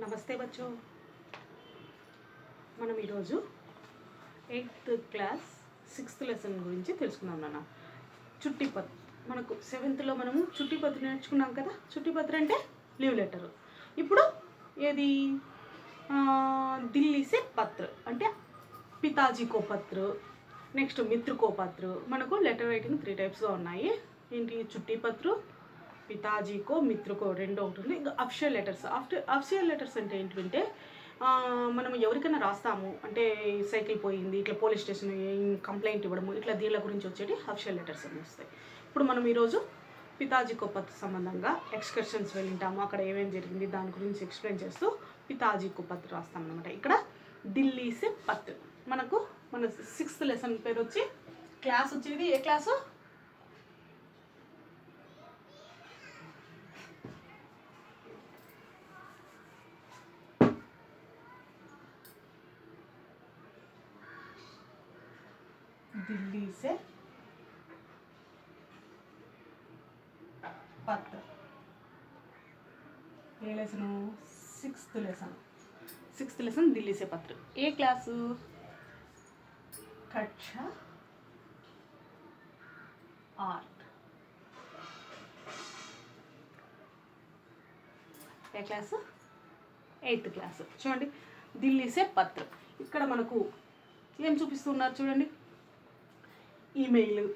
నమస్తే బచ్చో. మనం ఈరోజు 8th క్లాస్ 6th లెసన్ గురించి తెలుసుకుందాం నాన్న. చుట్టిపత్ర. మనకు 7thలో మనము చుట్టిపత్ర నేర్చుకున్నాం కదా. చుట్టిపత్ర అంటే లీవ్ లెటర్. ఇప్పుడు ఏది ఢిల్లీ సే పత్ర అంటే పితాజీ కో పత్ర, నెక్స్ట్ మిత్ర కో పత్ర. మనకు లెటర్ రైటింగ్ 3 టైప్స్గా ఉన్నాయి. ఏంటి? చుట్టిపత్ర, పితాజీకో, మిత్రుకో రెండు ఉంటుంది. ఇంకా అఫిషియల్ లెటర్స్. అఫిషియల్ లెటర్స్ అంటే ఏంటంటే మనం ఎవరికైనా రాస్తాము అంటే సైకిల్ పోయింది, ఇట్లా పోలీస్ స్టేషన్ కంప్లైంట్ ఇవ్వడము, ఇట్లా దీళ్ళ గురించి వచ్చేటి అఫిషియల్ లెటర్స్ అని వస్తాయి. ఇప్పుడు మనం ఈరోజు పితాజీకో పత్ర సంబంధంగా ఎక్స్కర్షన్స్ వెళ్ళింటాము, అక్కడ ఏమేమి జరిగింది దాని గురించి ఎక్స్ప్లెయిన్ చేస్తూ పితాజీకో పత్ర రాస్తాం అనమాట. ఇక్కడ ఢిల్లీ సే పత్ర. మనకు మన 6th లెసన్ పేరు వచ్చి క్లాస్ వచ్చేది ఏ క్లాసు? दिल्ली से पत्र. ఏ lesson? 6th lesson. 6th lesson Delhi సే పత్ర. ఏ క్లాసు? కక్ష 8. ఏ క్లాసు? 8th class. చూడండి, ఢిల్లీ సే పత్ర. ఇక్కడ మనకు ఏం చూపిస్తున్నారు చూడండి. ఈమెయిల్.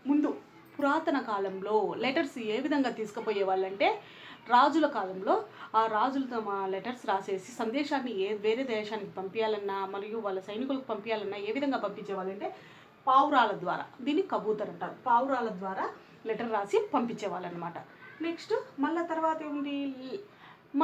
ముందు పురాతన కాలంలో లెటర్స్ ఏ విధంగా తీసుకుపోయే వాళ్ళంటే, రాజుల కాలంలో ఆ రాజులు తమ లెటర్స్ రాసేసి సందేశాన్ని వేరే దేశానికి పంపించాలన్నా మరియు వాళ్ళ సైనికులకు పంపించాలన్నా ఏ విధంగా పంపించేవాళ్ళంటే పావురాల ద్వారా. దీన్ని కబూతర్ అంటారు. పావురాల ద్వారా లెటర్ రాసి పంపించేవాళ్ళనమాట. నెక్స్ట్ మళ్ళీ తర్వాత ఏముంది,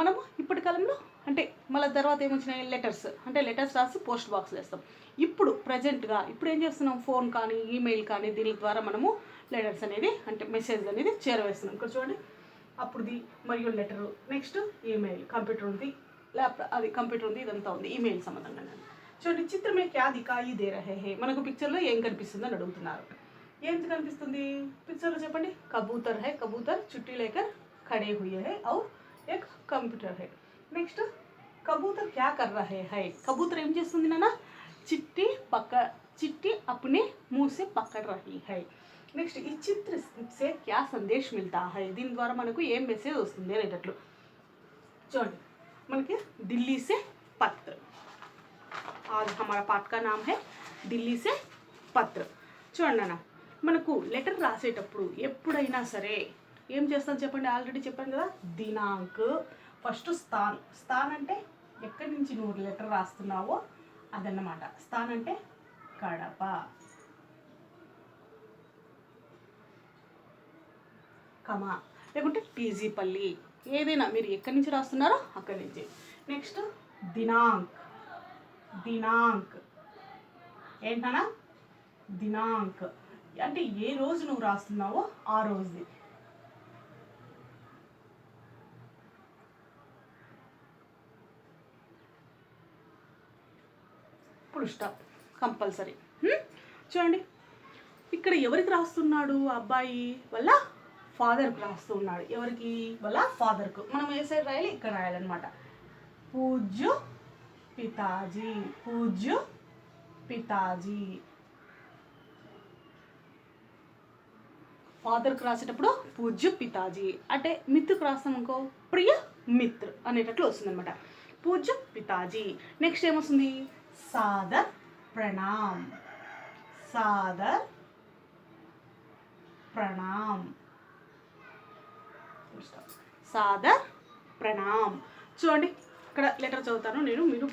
మనము ఇప్పటి కాలంలో అంటే మళ్ళీ తర్వాత ఏమొచ్చినాయి, లెటర్స్. అంటే లెటర్స్ రాసి పోస్ట్ బాక్స్లో వేస్తాం. ఇప్పుడు ప్రజెంట్గా ఇప్పుడు ఏం చేస్తున్నాం, ఫోన్ కానీ ఈమెయిల్ కానీ దీని ద్వారా మనము లెటర్స్ అనేది అంటే మెసేజ్ అనేది చేరవేస్తున్నాం. ఇక్కడ చూడండి, అప్పుడుది మరియు లెటరు, నెక్స్ట్ ఈమెయిల్, కంప్యూటర్ ఉంది, ల్యాప్టాప్ అది కంప్యూటర్ ఉంది, ఇదంతా ఉంది ఈమెయిల్ సంబంధంగా. చూడండి, చిత్రమే క్యా దికాయి దే రహే హే. మనకు పిక్చర్లో ఏం కనిపిస్తుంది అని అడుగుతున్నారు. ఏం కనిపిస్తుంది పిక్చర్లో చెప్పండి? కబూతర్ హై, కబూతర్ చుట్టి లేకర్ ఖడే హుయే హై ఔర్ एक कंप्यूटर है. नेक्स्ट कबूतर क्या कर रहे हैं? कबूतर ఏం చేస్తుంది నాన్న? चिट्ठी अपने मुंह से पकड़ रही है. నెక్స్ట్ ఈ చిత్ర से क्या संदेश मिलता है? దీని ద్వారా మనకు ఏం మెసేజ్ వస్తుంది అనేటట్లు చూడండి. మనకి ఢిల్లీ से पत्र. आज हमारा पाठ का नाम है ఢిల్లీ से पत्र. చూడండి నాన్న, మనకు లెటర్ రాసేటప్పుడు ఎప్పుడైనా సరే ఏం చేస్తాను చెప్పండి? ఆల్రెడీ చెప్పాను కదా, దినాంక్, ఫస్ట్ స్థాన్. స్థాన్ అంటే ఎక్కడి నుంచి నువ్వు లెటర్ రాస్తున్నావో అదన్నమాట. స్థాన్ అంటే కడప, కమా, లేకుంటే టీజీపల్లి, ఏదైనా మీరు ఎక్కడి నుంచి రాస్తున్నారో అక్కడి నుంచి. నెక్స్ట్ దినాంక్. దినాంక్ ఏంటన్నా? దినాంక్ అంటే ఏ రోజు నువ్వు రాస్తున్నావో ఆ రోజుది. Full stop, compulsory. చూడండి, ఇక్కడ ఎవరికి రాస్తున్నాడు అబ్బాయి? వాళ్ళ ఫాదర్కి రాస్తూ ఉన్నాడు. ఎవరికి? వాళ్ళ ఫాదర్కు. మనం ఏ సైడ్ రాయాలి? ఇక్కడ రాయాలన్నమాట. పూజ్య పితాజీ, పూజ్య పితాజీ. ఫాదర్కి రాసేటప్పుడు పూజ్య పితాజీ. అంటే మిత్రుకు రాస్తాం అనుకో, ప్రియ మిత్ర అనేటట్లు వస్తుంది అనమాట. పూజ్య పితాజీ. నెక్స్ట్ ఏమొస్తుంది? सादर प्रणाम. सादर प्रणाम. सादर प्रणाम. చూడండి, ఇక్కడ లెటర్ చదువుతాను నేను, మీరు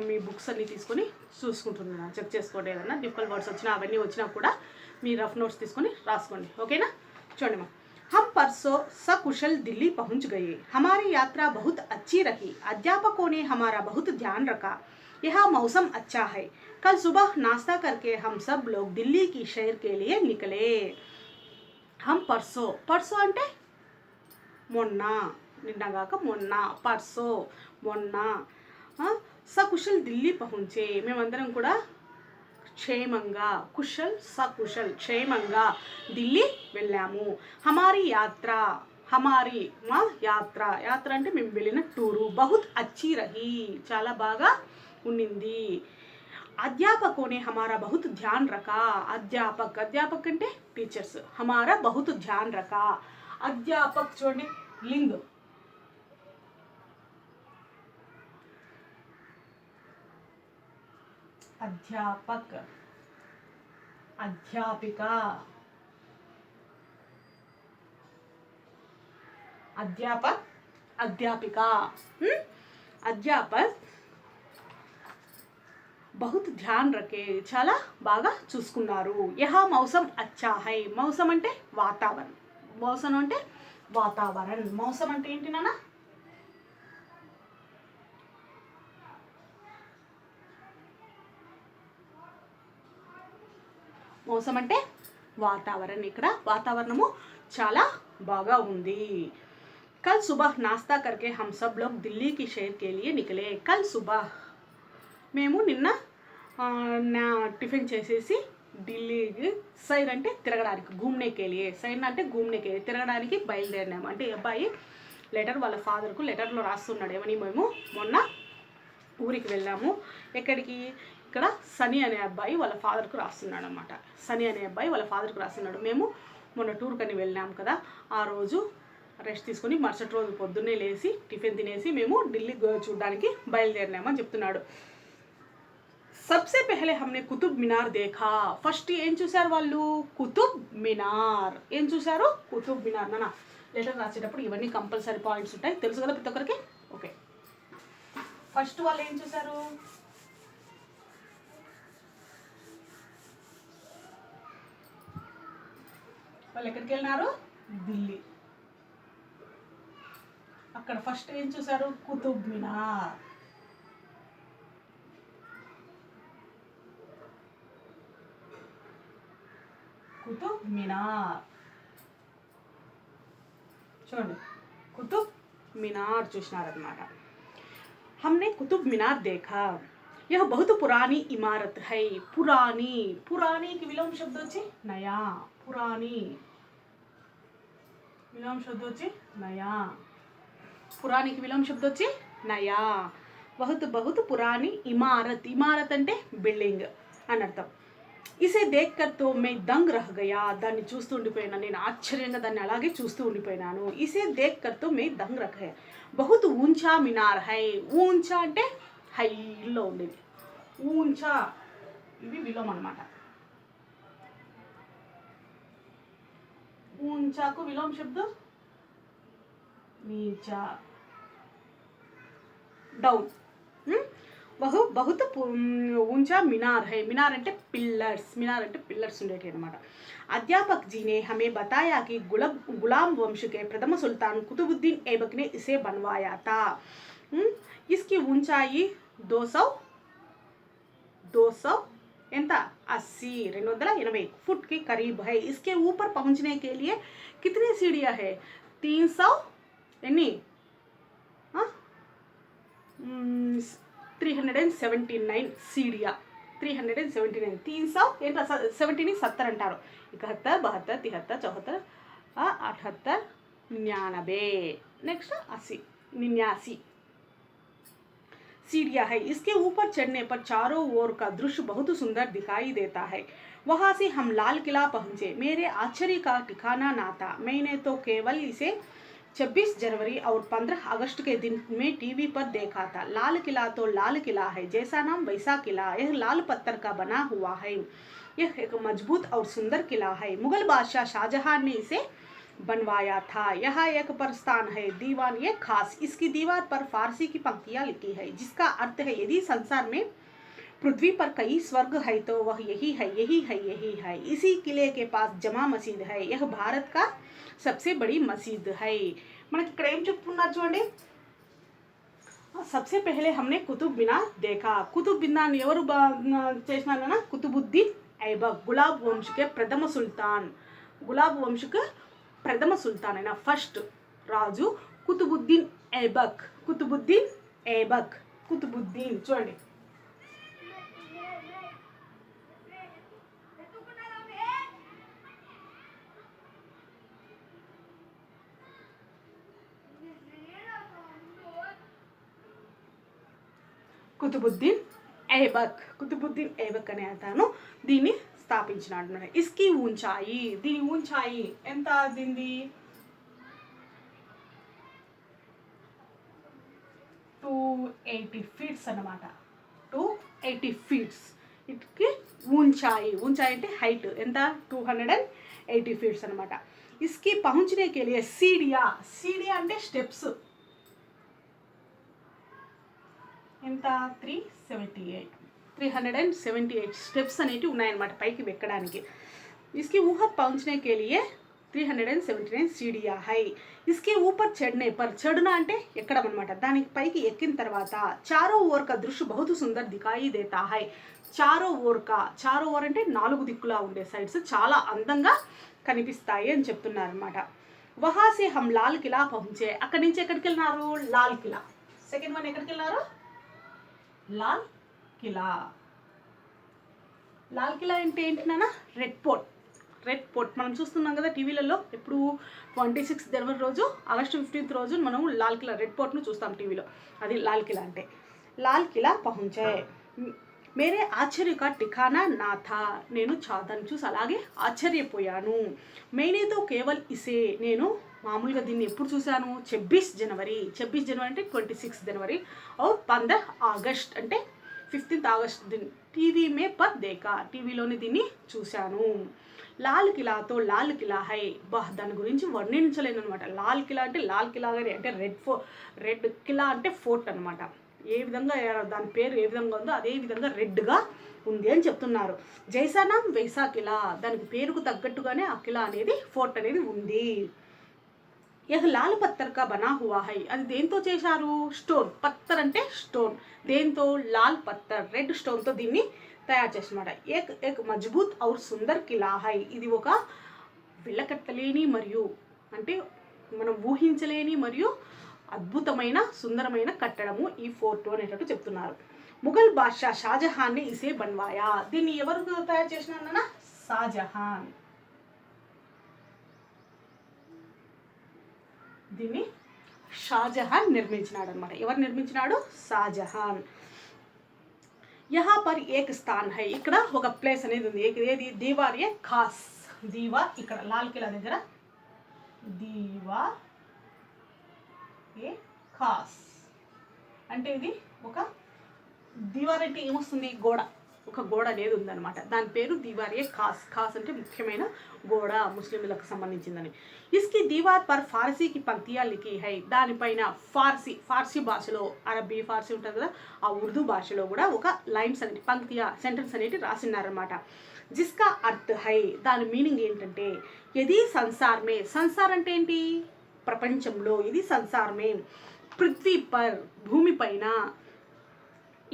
మీ బుక్స్ అన్నీ తీసుకొని చూసుకుంటున్నాను, చెక్ చేసుకోండి. ఏదన్నా డిఫికల్ట్ వర్డ్స్ వచ్చినా అవన్నీ వచ్చినా కూడా మీ రఫ్ నోట్స్ తీసుకొని రాసుకోండి, ఓకేనా? చూడండి మా, हम परसों सकुशल दिल्ली पहुंच गए. हमारी यात्रा बहुत अच्छी रही. अध्यापकों ने हमारा बहुत ध्यान रखा. यह मौसम अच्छा है. कल सुबह नाश्ता करके हम सब लोग दिल्ली की शहर के लिए निकले. हम परसों, परसों అంటే మొన్న, నిన్నగాక మొన్న, పర్సో మొన్న. సకుశల్ ఢిల్లీ పహుంచే, మేమందరం కూడా క్షేమంగా, కుశల్ సకుశల్ క్షేమంగా ఢిల్లీ వెళ్ళాము. హమారీ యాత్ర, హమారీ మా యాత్ర, యాత్ర అంటే మేము వెళ్ళిన టూరు, బహుత్ అచ్చి రహీ చాలా బాగా ఉండింది. अध्यापकों ने हमारा बहुत ध्यान रखा. अध्यापक, अध्यापक అంటే టీచర్స్, हमारा बहुत ध्यान रखा. अध्यापक చూడండి లింగ్, अध्यापक, अध्यापिका, अध्यापक, अध्यापिका, अध्यापक बहुत ध्यान रखे చాలా బాగా చూసుకున్నారు. యహ మౌసం అచ్చా హై, మౌసం అంటే వాతావరణం, మౌసం అంటే వాతావరణం, మౌసం అంటే ఏంటి నాన్న? మౌసం అంటే వాతావరణం, ఇక్కడ వాతావరణము చాలా బాగా ఉంది. कल सुबह नाश्ता करके हम सब लोग दिल्ली की शहर के लिए निकले. कल सुबह మేము నిన్న టిఫిన్ చేసేసి ఢిల్లీకి, సైర్ అంటే తిరగడానికి, घूमने के लिए, సైర్ అంటే घूमने के लिए తిరగడానికి బయలుదేరినాము. అంటే అబ్బాయి లెటర్ వాళ్ళ ఫాదర్కు లెటర్లో రాస్తున్నాడు ఏమని, మేము మొన్న ఊరికి వెళ్ళాము. ఎక్కడికి? ఇక్కడ సనీ అనే అబ్బాయి వాళ్ళ ఫాదర్కు రాస్తున్నాడు అనమాట. సనీ అనే అబ్బాయి వాళ్ళ ఫాదర్కు రాస్తున్నాడు, మేము మొన్న టూర్కి అని వెళ్ళాము కదా, ఆ రోజు రెస్ట్ తీసుకొని మరుసటి రోజు పొద్దున్నే లేచి టిఫిన్ తినేసి మేము ఢిల్లీ చూడడానికి బయలుదేరినామని చెప్తున్నాడు. सबसे पहले हमने कुतुब मीनार देखा. ఫస్ట్ ఏం చూసారు వాళ్ళు? కుతుబ్ మినార్. ఏం చూసారు? కుతుబ్ మినార్. నాన్న లెటర్ రాసేటప్పుడు ఇవన్నీ కంపల్సరీ పాయింట్స్ ఉంటాయి, తెలుసు కదా ప్రతి ఒక్కరికి? ఓకే, ఫస్ట్ వాళ్ళు ఏం చూసారు? వాళ్ళు ఎక్కడికి వెళ్ళినారు? ఢిల్లీ. అక్కడ ఫస్ట్ ఏం చూసారు? కుతుబ్ మినార్. कुतुब मीनार చూడండి, కుతుబ్ मीनार చూసినారన్నమాట. हमने कुतुब मीनार देखा. यह बहुत पुरानी इमारत है. पुरानी, पुरानी की विलोम शब्द వచ్చి नया. पुरानी विलोम शब्द వచ్చి नया. पुरानी की विलोम शब्द వచ్చి नया. बहुत बहुत पुरानी इमारत. इमारत అంటే బిల్డింగ్ అని అర్థం. ఇసే దేఖ్కర్ తో మే దంగ్ రహ్ గయా. దాన్ని చూస్తూ ఉండిపోయినా నేను, ఆశ్చర్యంగా దాన్ని అలాగే చూస్తూ ఉండిపోయినాను. ఇసే దేఖ్కర్ తో మే దంగ్ రహ్ గయా. బహుత్ ఊంచా మినార్ హై. ఊంచా అంటే హైలో ఉండేది, ఊంచా ఇవి విలోమం అన్నమాట. ఊంచాకు విలోమ శబ్ద नीचा, డౌన్. బహు బహుత్ ऊंचा मीनार है. मीनार అంటే పిల్లర్స్, मीनार అంటే పిల్లర్స్ ఉండేటి అన్నమాట. अध्यापक जी ने हमें बताया कि गुलाम वंश के प्रथम सुल्तान कुतुबुद्दीन ऐबक ने इसे बनवाया था. इसकी ऊंचाई 200 ఎంత 80 280 फुट के करीब है. इसके ऊपर पहुंचने के लिए कितनी सीढ़ियां है? 300 ఎన్ని 379 सीढ़ियाँ. 379 300 ఏంటో 70ని 70 అంటారు. 71 72 73 74 78 99 నెక్స్ట్ 80 89 सीढ़ियाँ है. इसके ऊपर चढ़ने पर चारों ओर का दृश्य बहुत सुंदर दिखाई देता है. वहाँ से हम लाल किला पहुँचे. मेरे आश्चर्य का ठिकाना ना था. मैंने तो केवल इसे 26 जनवरी और 15 अगस्त के दिन में टीवी पर देखा था. लाल किला तो लाल किला है, जैसा नाम वैसा किला. यह लाल पत्थर का बना हुआ है. यह एक मजबूत और सुंदर किला है. मुगल बादशाह शाहजहां ने इसे बनवाया था. यहाँ एक प्रस्थान है, दीवान ये खास. इसकी दीवार पर फारसी की पंक्तियाँ लिखी है, जिसका अर्थ है यदि संसार में पृथ्वी पर कई स्वर्ग है तो वह यही है, यही है, यही है. इसी किले के पास जमा मस्जिद है. यह भारत का सबसे बड़ी मस्जिद है. మనకి ఇక్కడ ఏం చెప్తున్నారు చూడండి. सबसे पहले हमने कुतुब मीनार देखा. कुतुब मीनार ఎవరు చేసినారన్నా? కుతుబుద్దీన్ ఐబక్, గులాబ్ వంశ్ के प्रथम सुल्तान. గులాబ్ వంశ్ के प्रथम सुल्तान అయిన ఫస్ట్ రాజు కుతుబుద్దీన్ ఐబక్. కుతుబుద్దీన్ ఐబక్, కుతుబుద్దీన్ చూడండి. కుతుబుద్దీన్ ఐబక్. కుతుబుద్దీన్ ఐబక్ అనే అతను దీన్ని స్థాపించినాడు అన్నమాట. ఇస్కి ఊంచాయి, దీని ఊంచాయి ఎంత, దీనిది 280 ఫీట్స్ అన్నమాట. 280 ఫీట్స్ ఇట్కి ఊంచాయి. ఊంచాయి అంటే హైట్ ఎంత, 280 ఫీట్స్ అనమాట. ఇస్కి పహుంచనే కే లియే సీడియా, సీడియా అంటే స్టెప్స్ ఎంత, 378 స్టెప్స్ అనేవి ఉన్నాయన్నమాట పైకి ఎక్కడానికి. इसके ऊपर पहुंचने के लिए 379 सीढ़ियां है. इसके ऊपर चढ़ने पर, चढ़ना అంటే ఎక్కడం అన్నమాట, దానికి పైకి ఎక్కిన తర్వాత चारों ओर का दृश्य बहुत सुंदर दिखाई देता है. चारों ओर का, चारों ओर అంటే నాలుగు దిక్కులా ఉండే సైడ్స్ చాలా అందంగా కనిపిస్తాయి అని చెప్తున్నారు అన్నమాట. वहां से हम लाल किला पहुंचे. అక్కడి నుంచి ఎక్కడికి వెళ్ళినారు, లాల్ కిలా. సెకండ్ వన్ ఎక్కడికి వెళ్ళారు, లాల్ కిలా. లాల్ కిలా అంటే ఏంటి నాన్న, రెడ్ ఫోర్ట్. రెడ్ ఫోర్ట్ మనం చూస్తున్నాం కదా టీవీలలో, ఎప్పుడు 26 జనవరి రోజు, ఆగస్టు 15 రోజు మనం లాల్ కిలా రెడ్ ఫోర్ట్ను చూస్తాం టీవీలో. అది లాల్ కిలా అంటే. లాల్ కిలా పహుంచే మేరే ఆశ్చర్య కా ఠికానా నా థా. నేను దాన్ని చూసి అలాగే ఆశ్చర్యపోయాను. మేనేతో కేవల్ ఇసే, నేను మామూలుగా దీన్ని ఎప్పుడు చూశాను, 26 జనవరి. 26 జనవరి అంటే 26 జనవరి और 15 ఆగస్ట్ అంటే 15 ఆగస్ట్ దీన్ని టీవీ మే పర్ దేకా, టీవీలోని దీన్ని చూశాను. లాల్ కిలాతో లాల్ కిలా హై, దాని గురించి వర్ణించలేను అనమాట. లాల్ కిలా అంటే లాల్ కిలా గారి అంటే రెడ్ కిలా అంటే ఫోర్ట్ అనమాట. ఏ విధంగా దాని పేరు ఏ విధంగా ఉందో అదే విధంగా రెడ్గా ఉంది అని చెప్తున్నారు. జైసానాం వైసా కిలా, దానికి పేరుకు తగ్గట్టుగానే ఆ కిలా అనేది ఫోర్ట్ అనేది ఉంది. యహ్ లాల్ పత్తర్ కా బనా హువా హై, అది దేంతో చేశారు, స్టోన్. పత్తర్ అంటే స్టోన్, దేంతో, లాల్ పత్తర్ రెడ్ స్టోన్తో దీన్ని తయారు చేసినమాట. ఏక్ మజ్బూత్ ఔర్ సుందర్ కిలా హై, ఇది ఒక వెళ్ళకట్టలేని మరియు అంటే మనం ఊహించలేని మరియు అద్భుతమైన సుందరమైన కట్టడము ఈ ఫోర్ట్ అనేటట్టు చెప్తున్నారు. ముఘల్ బాద్షా షాజహాన్ ఇసే బన్వాయా, దీన్ని ఎవరు తయారు చేసినారన్న, షాజహాన్. దీన్ని షాజహాన్ నిర్మించినాడు అనమాట. ఎవరు నిర్మించినాడు, షాజహాన్. यहाँ पर एक स्थान है, ఇక్కడ ఒక ప్లేస్ అనేది ఉంది. ఏది, దీవార్ ఏ ఖాస్. దీవార్ ఇక్కడ లాల్ కిలా దగ్గర దీవార్ ఏ ఖాస్ అంటే ఇది ఒక దీవార్ అంటే ఏమొస్తుంది, గోడ. ఒక గోడ అనేది ఉందన్నమాట, దాని పేరు దీవార్ ఏ ఖాస్. ఖాస్ అంటే ముఖ్యమైన గోడ, ముస్లింలకు సంబంధించిందని. ఇస్కి దీవార్ పర్ ఫార్సీకి పంక్తియా లిఖీ హై, దానిపైన ఫార్సీ భాషలో, అరబీ ఫార్సీ ఉంటుంది కదా, ఆ ఉర్దూ భాషలో కూడా ఒక లైన్స్ అనేది, పంక్తియా సెంటెన్స్ అనేది రాసినారనమాట. జిస్కా అర్థ్ హై, దాని మీనింగ్ ఏంటంటే, ఇది సంసార్మే, సంసార్ అంటే ఏంటి, ప్రపంచంలో, ఇది సంసార్మే, పృథ్వీ పర్ భూమిపైన,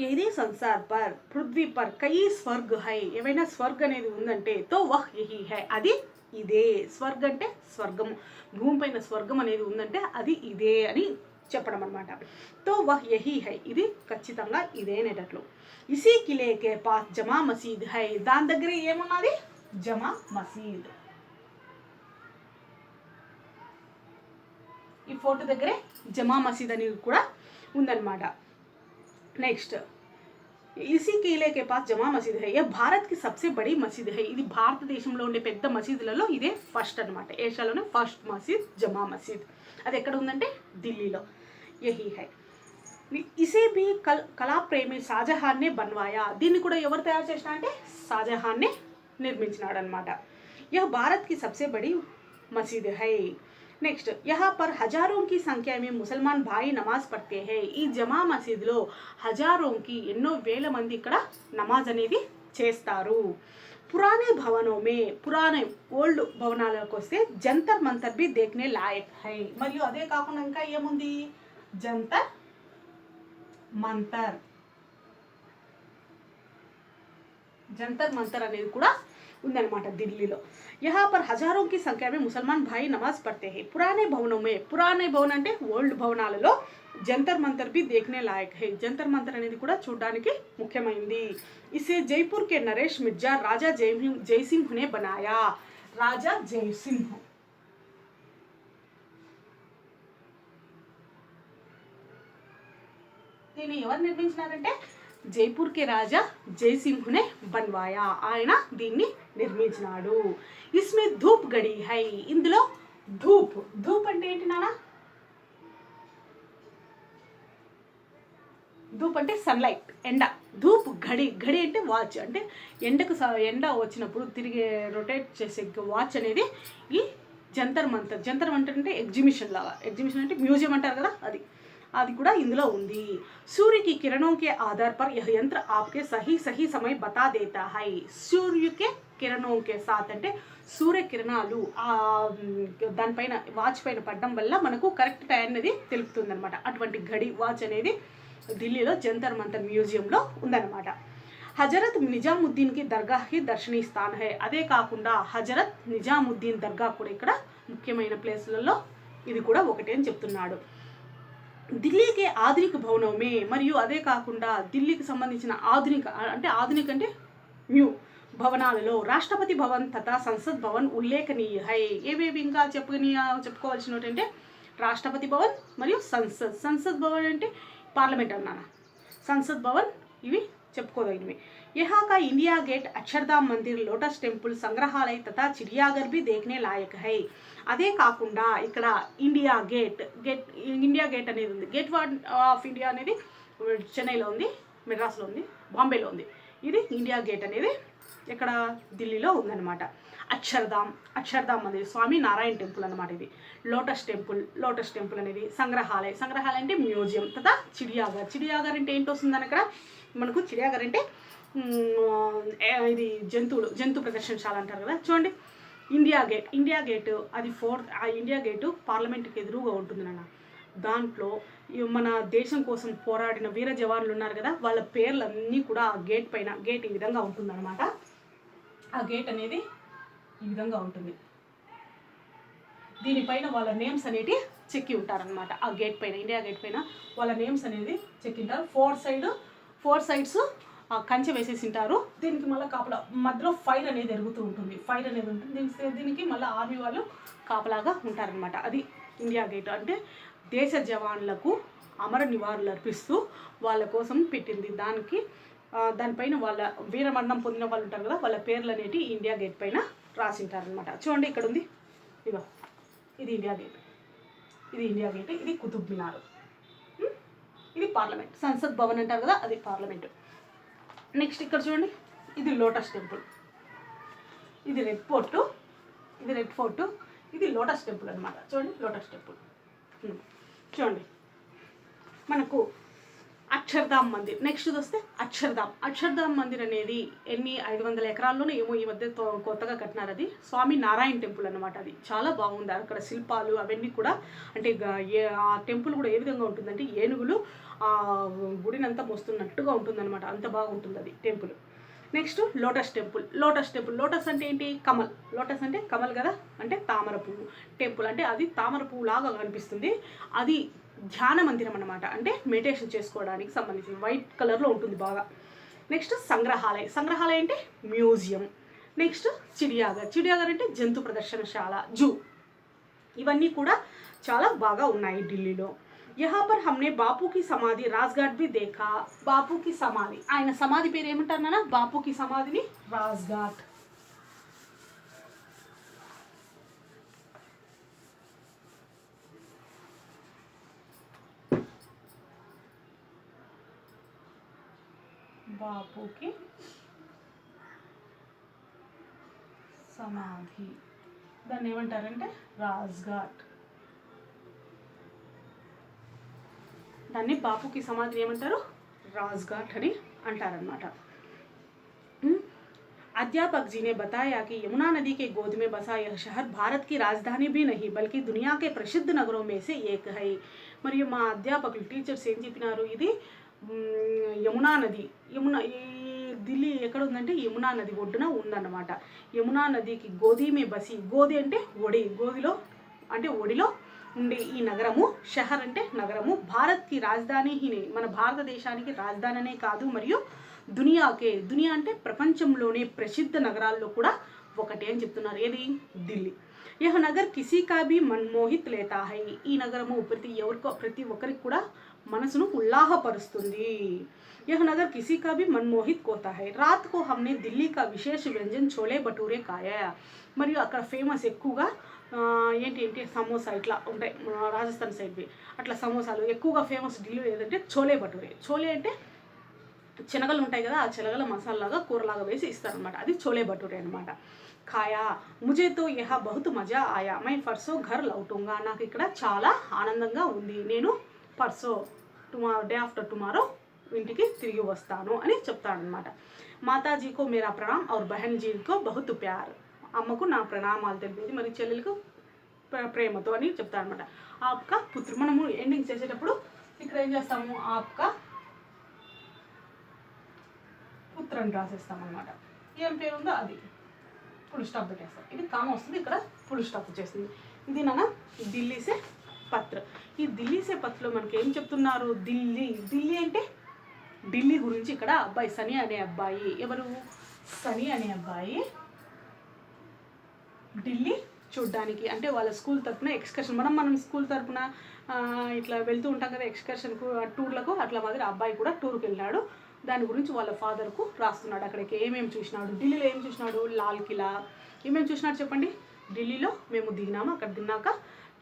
ఏది సంసార్ పర్ పృథ్వీ పర్ కై స్వర్గ్ హై, ఏమైనా స్వర్గ్ అనేది ఉందంటే తో వహ్ యహీ హై, అది ఇదే. స్వర్గ్ అంటే స్వర్గము, భూమిపైన స్వర్గం అనేది ఉందంటే అది ఇదే అని చెప్పడం అనమాట. తో వహ్ యహీ హై, ఇది ఖచ్చితంగా ఇదే అనేటట్లు. ఇసీ కిలేకే పాస్ జమా మసీద్ హై, దాని దగ్గర ఏమున్నది, జమా మసీద్. ఈ ఫోర్ట్ దగ్గరే జమా మసీద్ అనేది కూడా ఉందన్నమాట. నెక్స్ట్, इसी किले के पास जमा मस्जिद है, यह भारत की सबसे बड़ी मस्जिद है, ఇది భారతదేశంలో ఉండే పెద్ద మసీదులలో ఇదే ఫస్ట్ అనమాట. ఏషియాలోనే ఫస్ట్ మసీద్ జమా మసీద్. అది ఎక్కడ ఉందంటే ఢిల్లీలో. యహీ హై. ఇసే भी కళా ప్రేమి షాజహాన్ నే బన్వాయా, దీన్ని కూడా ఎవరు తయారు చేసినా అంటే షాజహాన్ నే నిర్మించినాడు అనమాట. यह भारत की सबसे बड़ी मस्जिद है. నెక్స్ట్, यहाँ पर हजारों की संख्या में मुसलमान भाई नमाज पढ़ते हैं, ఈ జమా మసీదులో హజారోంకి ఎన్నో వేల మంది ఇక్కడ నమాజ్ అనేది చేస్తారు. పురానే భవనో మే, పురానే ఓల్డ్ భవనాలకు వస్తే జంతర్ మంతర్ బి దేఖ్నే లాయక్ హై, మరియు అదే కాకుండా ఇంకా ఏముంది, జంతర్ మంతర్. జంతర్ మంతర్ అనేది కూడా ఉందన్నమాట ఢిల్లీలో. यहाँ पर हजारों की संख्या में मुसलमान भाई नमाज पढ़ते हैं. पुराने भवनों में, पुराने भवन అంటే ఓల్డ్ భవనాలలో జంతర్ మంతర్ भी देखने लायक है, జంతర్ మంతర్ అనేది కూడా చూడడానికి ముఖ్యమైనది. इसे जयपुर के नरेश मिर्जा राजा जयसिंह ने बनाया, राजा जयसिंह. దీన్ని ఎవరు నిర్మించినారంటే జైపూర్కే రాజా జయసింహునే బన్వాయా, ఆయన దీన్ని నిర్మించినాడు. ఇస్మే ధూప్ గడి హై, ఇందులో ధూప్, ధూప్ అంటే ఏంటి నాన్న? ధూప్ అంటే సన్లైట్, ఎండ. ధూప్ ఘడి, ఘడి అంటే వాచ్, అంటే ఎండకు ఎండ వచ్చినప్పుడు తిరిగే రొటేట్ చేసే వాచ్ అనేది ఈ జంతర్ మంతర్. జంతర్ మంతర్ అంటే ఎగ్జిబిషన్ లాగా, ఎగ్జిబిషన్ అంటే మ్యూజియం అంటారు కదా, అది కూడా ఇందులో ఉంది. सूर्य की किरणों के आधार पर यह यंत्र आपके सही सही समय बता देता है. सूर्य के కిరణం కే సాత్ అంటే సూర్య కిరణాలు దానిపైన వాచ్ పైన పడడం వల్ల మనకు కరెక్ట్ టైం అనేది తెలుపుతుంది అనమాట. అటువంటి ఘడి వాచ్ అనేది ఢిల్లీలో జంతర్ మంతర్ మ్యూజియంలో ఉందన్నమాట. హజరత్ నిజాముద్దీన్కి దర్గాకి దర్శనీయ స్థానం హై. అదే కాకుండా హజరత్ నిజాముద్దీన్ దర్గా కూడా ఇక్కడ ముఖ్యమైన ప్లేసులలో ఇది కూడా ఒకటే అని చెప్తున్నాడు. ఢిల్లీకి ఆధునిక భవనమే, మరియు అదే కాకుండా ఢిల్లీకి సంబంధించిన ఆధునిక అంటే న్యూ భవనాలలో రాష్ట్రపతి భవన్ తథా సంసద్ భవన్ ఉల్లేఖనీయ హై. ఏవేవి ఇంకా చెప్పుకోవాల్సిన ఏంటంటే రాష్ట్రపతి భవన్ మరియు సంసద్ భవన్ అంటే పార్లమెంట్ అన్నానా, సంసద్ భవన్ ఇవి చెప్పుకోదగినవి. यहाँ का इंडिया गेट, अक्षरधाम मंदिर, लोटस टेंपल, संग्रहालय तथा चिड़ियाघर भी देखने लायक है. అదే కాకుండా ఇక్కడ ఇండియా గేట్ అనేది ఉంది. గేట్ ఆఫ్ ఇండియా అనేది చెన్నైలో ఉంది, మెడ్రాస్లో ఉంది, బాంబేలో ఉంది. ఇది ఇండియా గేట్ అనేది ఇక్కడ ఢిల్లీలో ఉందన్నమాట. అక్షర్ధామ్ మందిర్, స్వామి నారాయణ టెంపుల్ అన్నమాట ఇది. లోటస్ టెంపుల్ అనేది సంగ్రహాలయం అంటే మ్యూజియం. తదా చిడియాగర్ అంటే ఏంటి వస్తుందని అక్కడ మనకు. చిడియాగర్ అంటే ఇది జంతు ప్రదర్శనశాల అంటారు కదా. చూడండి, ఇండియా గేట్ అది ఆ ఇండియా గేటు పార్లమెంట్కి ఎదురుగా ఉంటుంది నాన్న. దాంట్లో మన దేశం కోసం పోరాడిన వీర జవాన్లు ఉన్నారు కదా, వాళ్ళ పేర్లన్నీ కూడా ఆ గేట్ పైన, గేట్ ఈ విధంగా ఉంటుందన్నమాట. ఆ గేట్ అనేది ఈ విధంగా ఉంటుంది. దీనిపైన వాళ్ళ నేమ్స్ అనేవి చెక్కి ఉంటారనమాట. ఆ గేట్ పైన, ఇండియా గేట్ పైన వాళ్ళ నేమ్స్ అనేది చెక్కింటారు. ఫోర్ సైడ్స్ కంచె వేసేసి ఉంటారు. దీనికి మళ్ళీ కాపలా మధ్యలో ఫైర్ అనేది ఉంటుంది. దీనికి మళ్ళీ ఆర్మీ వాళ్ళు కాపలాగా ఉంటారనమాట. అది ఇండియా గేట్ అంటే దేశ జవాన్లకు అమర నివాళులు అర్పిస్తూ వాళ్ళ కోసం పెట్టింది. దానిపైన వాళ్ళ వీరమరణం పొందిన వాళ్ళు ఉంటారు కదా, వాళ్ళ పేర్లు అనేవి ఇండియా గేట్ పైన రాసింటారనమాట. చూడండి, ఇక్కడ ఉంది, ఇదో ఇది ఇండియా గేట్, ఇది కుతుబ్ మినార్, ఇది పార్లమెంట్. సంసద్ భవన్ అంటారు కదా, అది పార్లమెంట్. నెక్స్ట్ ఇక్కడ చూడండి, ఇది లోటస్ టెంపుల్, ఇది రెడ్ ఫోర్ట్, ఇది లోటస్ టెంపుల్ అనమాట. చూడండి, లోటస్ టెంపుల్. చూడండి, మనకు అక్షర్ధామ్ మందిర్. నెక్స్ట్ వస్తే అక్షర్ధామ్ మందిర్ అనేది 500 ఎకరాల్లోనే ఏమో ఈ మధ్య కొత్తగా కట్టినారు. అది స్వామి నారాయణ టెంపుల్ అనమాట. అది చాలా బాగుంది. అక్కడ శిల్పాలు అవన్నీ కూడా, అంటే ఆ టెంపుల్ కూడా ఏ విధంగా ఉంటుందంటే ఏనుగులు ఆ గుడినంతా మోస్తున్నట్టుగా ఉంటుందన్నమాట. అంత బాగుంటుంది అది temple. Next lotus temple. Lotus అంటే ఏంటి? లోటస్ అంటే కమల్ కదా, అంటే తామర పువ్వు. టెంపుల్ అంటే అది తామర పువ్వు లాగా కనిపిస్తుంది. అది ధ్యాన మందిరం అన్నమాట, అంటే మెడిటేషన్ చేసుకోవడానికి సంబంధించి వైట్ కలర్లో ఉంటుంది బాగా. నెక్స్ట్ సంగ్రహాలయం అంటే మ్యూజియం. నెక్స్ట్ చిడియాగర్ అంటే జంతు ప్రదర్శనశాల, జూ. ఇవన్నీ కూడా చాలా బాగా ఉన్నాయి ఢిల్లీలో. यहाँ पर हमने बापू की समाधि राजघाट भी देखा. बापू की समाधि, ఆయన సమాధి పేరు ఏమంటారు నాన్న? బాపు की సమాధిని రాజ్ఘాట్. బాపు की సమాధి, దాన్ని ఏమంటారంటే రాజ్ఘాట్. దాన్ని బాపుకి సమాధి ఏమంటారు? రాజ్ఘాట్ అని అంటారనమాట. अध्यापक जी ने बताया कि यमुना नदी के गोद में बसा यह शहर भारत की राजधानी भी नहीं बल्कि दुनिया के प्रसिद्ध नगरों में से एक है. మరియు మా అధ్యాపకులు టీచర్స్ ఏం చెప్పినారు, ఇది యమునా నది, ఈ ఢిల్లీ ఎక్కడ ఉందంటే యమునా నది ఒడ్డున ఉందన్నమాట. యమునా నదికి గోది మే బసి, గోది అంటే ఒడి, ఒడిలో ఉండే ఈ నగరము, షహర్ అంటే నగరము, భారత్కి రాజధాని మన భారతదేశానికి రాజధాని అనే కాదు, మరియు దునియా అంటే ప్రపంచంలోనే ప్రసిద్ధ నగరాల్లో కూడా ఒకటే అని చెప్తున్నారు. ఏది? ఢిల్లీ. यह नगर किसी का भी मनमोहित लेता है, ఈ నగరము ప్రతి ఒక్కరికి కూడా మనసును ఉల్లాహపరుస్తుంది. यह नगर किसी का भी मनमोहित होता है. रात को हमने दिल्ली का विशेष व्यंजन छोले भटूरे खाया. మరియు అక్కడ ఫేమస్ ఎక్కువగా ఏంటి సమోసా ఇట్లా ఉంటాయి రాజస్థాన్ సైడ్వి, అట్లా సమోసాలు ఎక్కువగా ఫేమస్ ఢిల్లీ ఏదంటే చోలే భటూరే. చోలే అంటే శనగలు ఉంటాయి కదా, ఆ శనగల మసాలాగా కూరలాగా వేసి ఇస్తారనమాట, అది చోలే భటూరే అనమాట. ఖాయా ముజే తో యహ బహుత్ మజా ఆయా, మై పర్సో ఘర్ లౌటూంగా, నాకు ఇక్కడ చాలా ఆనందంగా ఉంది, నేను పర్సో డే ఆఫ్టర్ టుమారో ఇంటికి తిరిగి వస్తాను అని చెప్తాడనమాట. మాతాజీకో మేరా ప్రణామ్ ఔర్ బహన్ జీకో బహుత్ ప్యార్, అమ్మకు నా ప్రణామాలు తెలిపేది మరి చెల్లెలకు ప్రేమతో అని చెప్తారనమాట. ఆప్కా పుత్ర, మనము ఎండింగ్ చేసేటప్పుడు ఇక్కడ ఏం చేస్తాము, ఆప్కా పుత్రని రాసేస్తామన్నమాట. ఏం పేరు ఉందో అది ఫుల్ స్టాప్ పెట్టేస్తాం. ఇది కామ వస్తుంది, ఇక్కడ ఫుల్ స్టాప్ వచ్చేస్తుంది. ఇది నాన్న ఢిల్లీ సే పత్ర. ఈ ఢిల్లీ సే పత్రలో మనకి ఏం చెప్తున్నారు, ఢిల్లీ అంటే ఢిల్లీ గురించి ఇక్కడ అబ్బాయి సనీ అనే అబ్బాయి, ఎవరు సనీ అనే అబ్బాయి ఢిల్లీ చూడ్డానికి అంటే వాళ్ళ స్కూల్ తరపున ఎక్స్కర్షన్, మనం స్కూల్ తరపున ఇట్లా వెళ్తూ ఉంటాం కదా ఎక్స్కర్షన్కు టూర్లకు, అట్లా మాదిరి అబ్బాయి కూడా టూర్కి వెళ్ళాడు. దాని గురించి వాళ్ళ ఫాదర్కు రాస్తున్నాడు. అక్కడికి ఏమేమి చూసినాడు, ఢిల్లీలో ఏం చూసినాడు, లాల్ కిలా ఏమేమి చూసినాడు చెప్పండి. ఢిల్లీలో మేము దిగినాము, అక్కడ తిన్నాక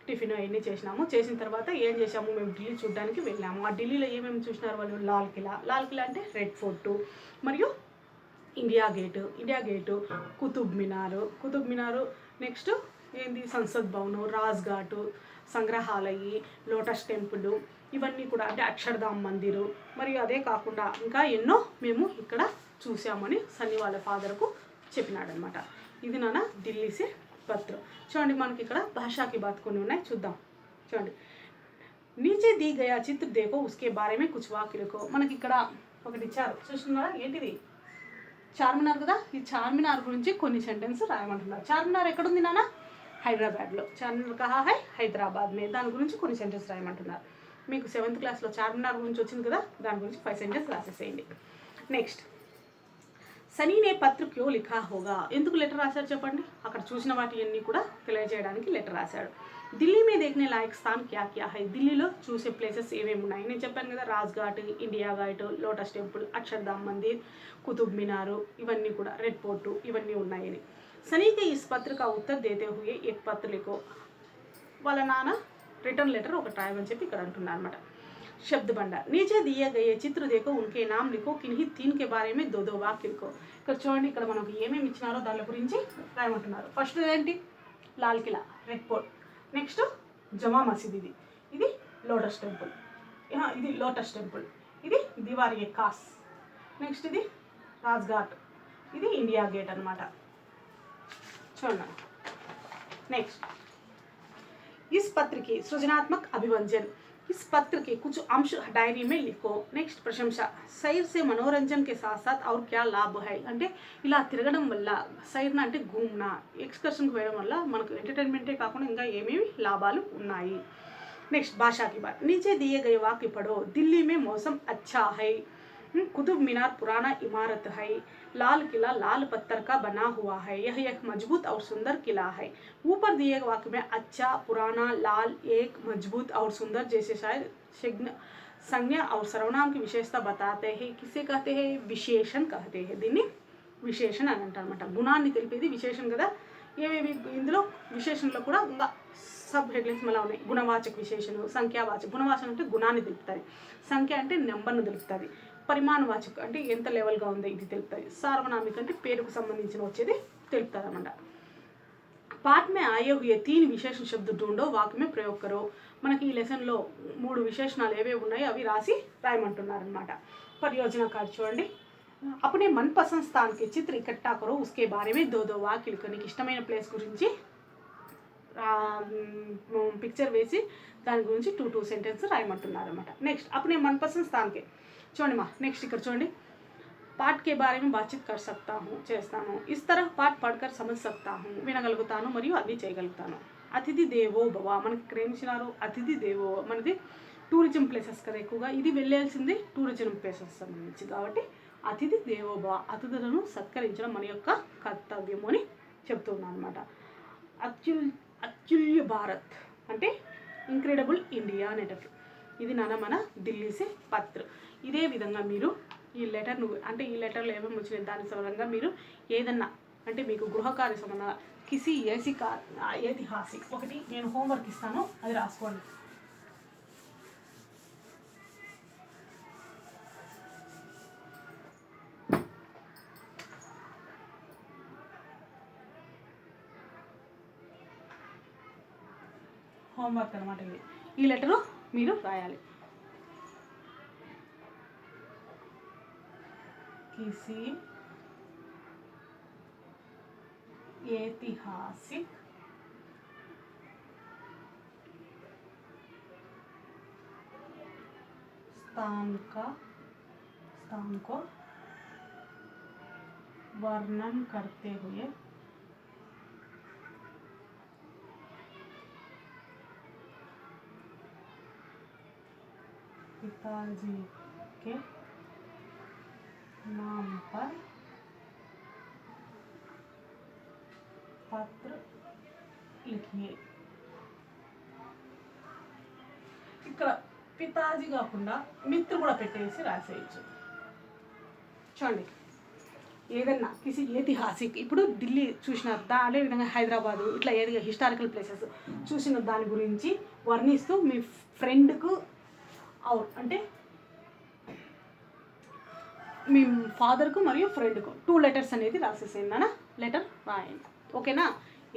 టిఫిన్ అవన్నీ చేసినాము, చేసిన తర్వాత ఏం చేసాము, మేము ఢిల్లీ చూడడానికి వెళ్ళాము. ఆ ఢిల్లీలో ఏమేమి చూసినారు వాళ్ళు, లాల్ కిలా అంటే రెడ్ ఫోర్టు, మరియు ఇండియా గేటు, కుతుబ్ మినారు, నెక్స్ట్ ఏంది సంసద్ భవన్, రాజ్ ఘాటు, సంగ్రహాలయి, లోటస్ టెంపుల్, ఇవన్నీ కూడా అంటే అక్షర్ధామ్ మందిరు, మరియు అదే కాకుండా ఇంకా ఎన్నో మేము ఇక్కడ చూసామని సన్నీ వాళ్ళ ఫాదర్కు చెప్పినాడనమాట. ఇది నాన్న ఢిల్లీ సే పత్ర. చూడండి మనకి ఇక్కడ భాషాకి బాత్ కొన్ని ఉన్నాయి, చూద్దాం. చూడండి, నీచే दी गया चित्र देखो उसके बारे में कुछ वाक्य लिखो. మనకి ఇక్కడ ఒకటి ఇచ్చారు చూస్తున్నారా, ఏంటిది చార్మినార్ కదా, ఈ చార్మినార్ గురించి కొన్ని సెంటెన్స్ రాయమంటున్నారు. చార్మినార్ ఎక్కడుంది నాన్న, హైదరాబాద్లో. చార్మినార్ కహా హై, హైదరాబాద్ మే. దాని గురించి కొన్ని సెంటెన్స్ రాయమంటున్నారు. మీకు 7th క్లాస్లో చార్మినార్ గురించి వచ్చింది కదా, దాని గురించి 5 సెంటెన్స్ రాసేసేయండి. నెక్స్ట్, సనీ నే పత్ర క్యో లిఖా హోగా, ఎందుకు లెటర్ రాశాడు చెప్పండి. అక్కడ చూసిన వాటి అన్నీ కూడా తెలియజేయడానికి లెటర్ రాశాడు. ఢిల్లీ మే దేఖ్నే లాయక్ స్థాన్ క్యా క్యా హై, ఢిల్లీలో చూసే ప్లేసెస్ ఏమేమి ఉన్నాయి. నేను చెప్పాను కదా, Raj Ghat, India Gate, Lotus Temple, Akshardham Mandir, Qutub Minar, ఇవన్నీ కూడా రెడ్ ఫోర్టు, ఇవన్నీ ఉన్నాయని. సనీకి ఈ పత్ర కా ఉత్తర్ దేతే హుయే ఏక్ పత్ర లిఖో, వాళ్ళ నాన్న రిటర్న్ లెటర్ ఒకటి రాయమని చెప్పి ఇక్కడ అంటున్నారు అనమాట. शब्द भंडार, नीचे दिए गए चित्र देखो उनके नाम लिखो, किन्हीं 3 के बारे में 2 वाक्य लिखो. ఇక్కడ చూడండి, ఇక్కడ మనకు ఏమేమి ఇచ్చినారో దాని గురించి రాయమంటున్నారు. ఫస్ట్ ఏంటి, Lal Qila, red fort. Next జమా మసీద్, ఇది లోటస్ టెంపుల్, ఇది లోటస్ టెంపుల్, ఇది దివార్ ఏ కాస్. నెక్స్ట్ ఇది రాజ్ ఘాట్, ఇది ఇండియా గేట్ అనమాట. చూడండి. నెక్స్ట్, इस पत्र की सृजनात्मक अभिव्यंजन, इस पत्र के कुछ अंश डायरी में लिखो. నెక్స్ట్ ప్రశంస, సైర్ से मनोरंजन के साथ साथ और क्या लाभ है అంటే ఇలా తిరగడం వల్ల, సైర్న అంటే घूमना, ఎక్స్కర్షన్కి వెళ్ళడం వల్ల మనకు ఎంటర్టైన్మెంటే కాకుండా ఇంకా ఏమేమి లాభాలు ఉన్నాయి. నెక్స్ట్ భాషా की बात, नीचे दिए गए वाक्य पढ़ो. दिल्ली में मौसम अच्छा है, कुतुब मीनार पुराना इमारत है, लाल किला लाल पत्थर का बना हुआ है, यह एक मजबूत और सुंदर किला है. ऊपर दिए गए वाक्य में अच्छा, पुराना, लाल, एक, मजबूत और सुंदर जैसे शायद संज्ञा और सर्वनाम की विशेषता बताते हैं. किसे कहते हैं, विशेषण कहते हैं. దీన్ని విశేషణ అని అంటారన్నమాట. గుణాన్ని తెలిపేది విశేషణ కదా. ఏవేవి ఇందులో విశేషణలో కూడా ఇంకా సబ్ హెడ్లైన్స్ మళ్ళీ ఉన్నాయి. గుణవాచక విశేషణం, సంఖ్యావాచక. గుణవాచకం అంటే గుణాన్ని తెలుపుతుంది, సంఖ్య అంటే నెంబర్ను తెలుపుతుంది, పరిమాణవాచక అంటే ఎంత లెవెల్గా ఉందో ఇది తెలుపుతుంది, సార్వనామిక అంటే పేరుకు సంబంధించిన వచ్చేది తెలుపుతుంది అన్నమాట. पाठ में आए हुए 3 विशेषण शब्द ढूंढो, वाक्य में प्रयोग करो. మనకి ఈ లెసన్లో 3 విశేషణాలు ఏవేవి ఉన్నాయో అవి రాసి రాయమంటున్నారనమాట. పరియోజన కార్డు చూడండి. अपने मनपसंद स्थान के चित्र इकट्ठा करो, उसके बारे में 2 वाक्य लिखो. నీకు ఇష్టమైన ప్లేస్ గురించి పిక్చర్ వేసి దాని గురించి 2 సెంటెన్స్ రాయమంటున్నారనమాట. నెక్స్ట్, अपने मनपसंद स्थान के చూడండి మా. నెక్స్ట్ ఇక్కడ చూడండి, पाठ के बारे में बातचीत कर सकता हूँ, చేస్తాను. इस तरह पाठ पढ़कर समझ सकता हूँ, వినగలుగుతాను మరియు అవి చేయగలుగుతాను. అతిథి దేవో భవ, మనకి ఇక్కడ ఏం ఇచ్చినారు, అతిథి దేవో. మనది టూరిజం ప్లేసెస్ కదా ఎక్కువగా, ఇది వెళ్ళాల్సింది టూరిజం ప్లేసెస్ సంబంధించి కాబట్టి అతిథి దేవో భవ, అతిథులను సత్కరించడం మన యొక్క కర్తవ్యము అని చెప్తున్నాను అనమాట. అత్యుల్య భారత్ అంటే ఇంక్రెడిబుల్ ఇండియా అనేటట్లు. ఇది మన ఢిల్లీ సే పత్ర. ఇదే విధంగా మీరు ఈ లెటర్ను అంటే ఈ లెటర్లో ఏమేమి వచ్చినాయి దాని సంబంధంగా మీరు ఏదన్నా అంటే మీకు గృహకార్య సంబంధంగా కిసి ఐతిహాసిక్ ఒకటి నేను హోంవర్క్ ఇస్తాను, అది రాసుకోండి. హోంవర్క్ అనమాట ఇది. ఈ లెటరు మీరు రాయాలి. किसी ऐतिहासिक स्थान को वर्णन करते हुए पिताजी के नाम पर पत्र लिखिए. ఇక్కడ పితాజీ కాకుండా మిత్రు కూడా పెట్టేసి రాసేయచ్చు. చూడండి, ఏదన్నా కిసి ఐతిహాసిక్ ఇప్పుడు ఢిల్లీ చూసిన అదే విధంగా హైదరాబాదు ఇట్లా ఏది హిస్టారికల్ ప్లేసెస్ చూసిన దాని గురించి వర్ణిస్తూ మీ ఫ్రెండ్కు అంటే మీ ఫాదర్కు మరియు ఫ్రెండ్కు 2 లెటర్స్ అనేది రాసేసేయండి నాన్న. లెటర్ రాయండి, ఓకేనా?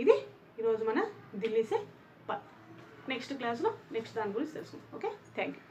ఇది ఈరోజు మన ఢిల్లీ సే పత్. నెక్స్ట్ క్లాస్లో నెక్స్ట్ దాని గురించి తెలుసుకుందాం. Okay, thank you.